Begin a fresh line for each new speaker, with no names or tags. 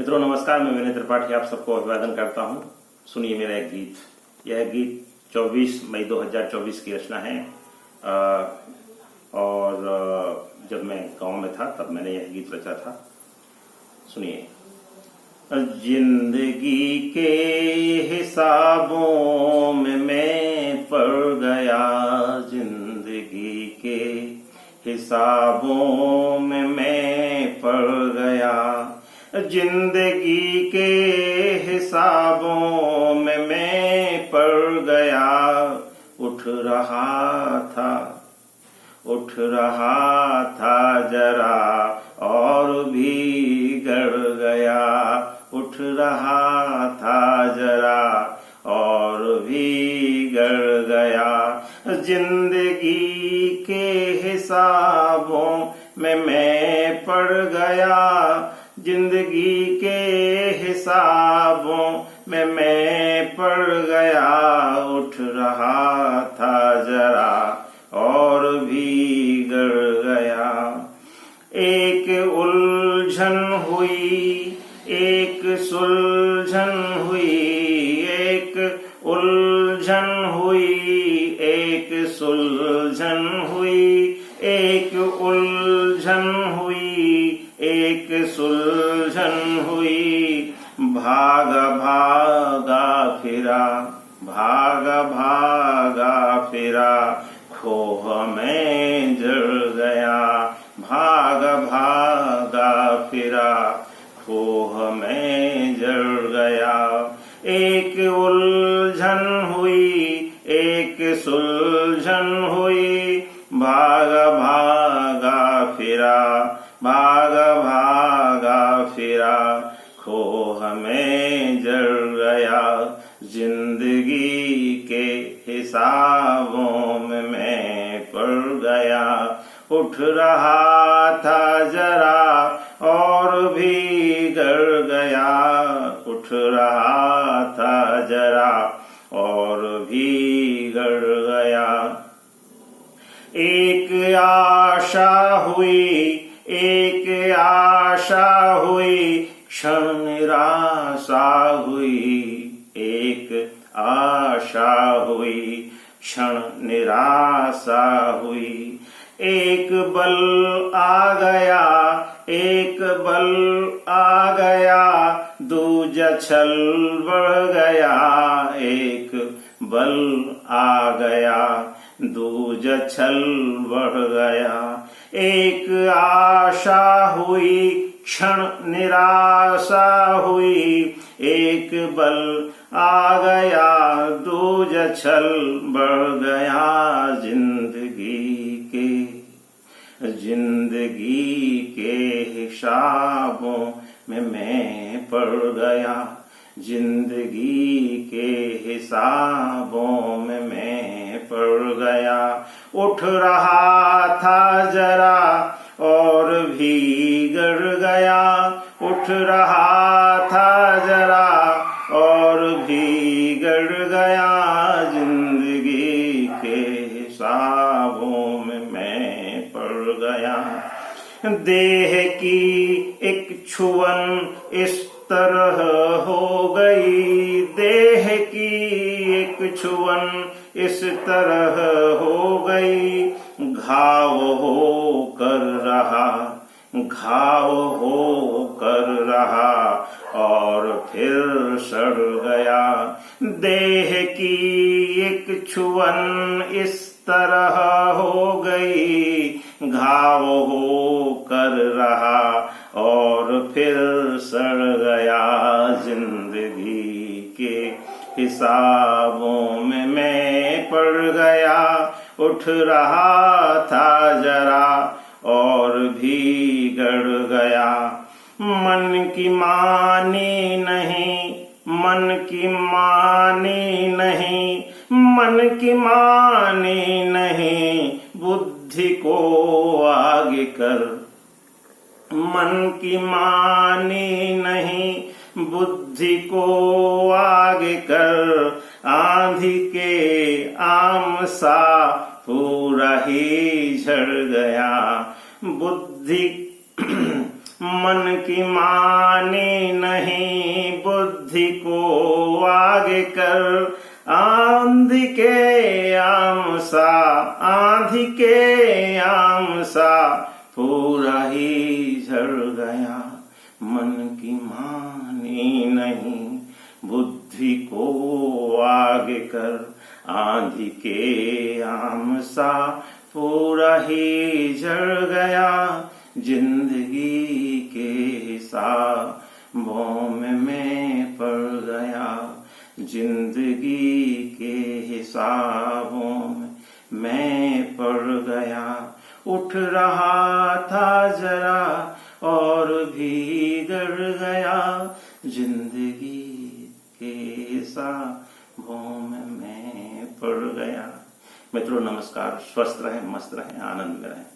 मित्रों नमस्कार, मैं विनय त्रिपाठी आप सबको अभिवादन करता हूं। सुनिए मेरा एक गीत। यह गीत 24 मई 2024 की रचना है और जब मैं गांव में था तब मैंने यह गीत रचा था। सुनिए। जिंदगी के हिसाबों में मैं पड़ गया, जिंदगी के हिसाबों में मैं पड़ गया, जिंदगी के हिसाबों में मैं पड़ गया। उठ रहा था जरा और भी गड़ गया, उठ रहा था जरा और भी गड़ गया। जिंदगी के हिसाबों में मैं पड़ गया, जिंदगी के हिसाबों में मैं पड़ गया। उठ रहा था जरा और भी गड़ गया। एक उलझन हुई, एक सुलझन हुई, एक उलझन हुई, एक सुलझन हुई, एक उलझन हुई, एक सुलझन हुई। भागा फिरा खोह में जड़ गया, भागा फिरा खोह में जड़ गया। एक उलझन हुई, एक सुलझन हुई, भागा फिरा खोह में जड़ गया। जिंदगी के हिसाबों में मैं पड़ गया। उठ रहा था जरा और भी गड़ गया, उठ रहा था जरा और भी गड़ गया। एक आशा हुई, एक आशा हुई, क्षण निराशा हुई, एक आशा हुई, क्षण निराशा हुई। एक बल आ गया, एक बल आ गया, दूजा छल बढ़ गया। एक बल आ गया, दूजा छल बढ़ गया। एक आशा हुई, क्षण निराशा हुई, एक बल आ गया, दूजा छल बढ़ गया। जिंदगी के हिसाबों में मैं पड़ गया, जिंदगी के हिसाबों में मैं पड़ गया। उठ रहा था जरा और भी गड़ गया, उठ रहा था जरा और भी गड़ गया। जिंदगी के हिसाबों में मैं पड़ गया। देह की एक छुअन इस तरह हो गई, देह की एक छुअन इस तरह हो गई। घाव हो कर रहा और फिर सड़ गया। देह की एक छुअन इस तरह हो गई, घाव हो कर रहा और फिर सड़ गया। जिंदगी के हिसाबों में मैं पड़ गया। उठ रहा था जरा और भी गड़ गया। मन की मानी नहीं, मन की मानी नहीं, मन की मानी नहीं, बुद्धि को आगे कर। मन की मानी नहीं, बुद्धि को आगे कर। आंधी के आम सा पूरा ही झड़ गया। बुद्धि मन की मानी नहीं बुद्धि को आगे कर, आंधी के आम सा पूरा ही झड़ गया। मन की मानी नहीं बुद्धि को आगे कर, आंधी के आम सा पूरा ही झड़ गया। जिंदगी के हिसाबों में पड़ गया, जिंदगी के हिसाबों में पड़ गया। उठ रहा था जरा और बिगड़ गया, जिंदगी के हिसाबों में पड़ गया। मित्रों नमस्कार, स्वस्थ रहें, मस्त रहें, आनंद में रहें।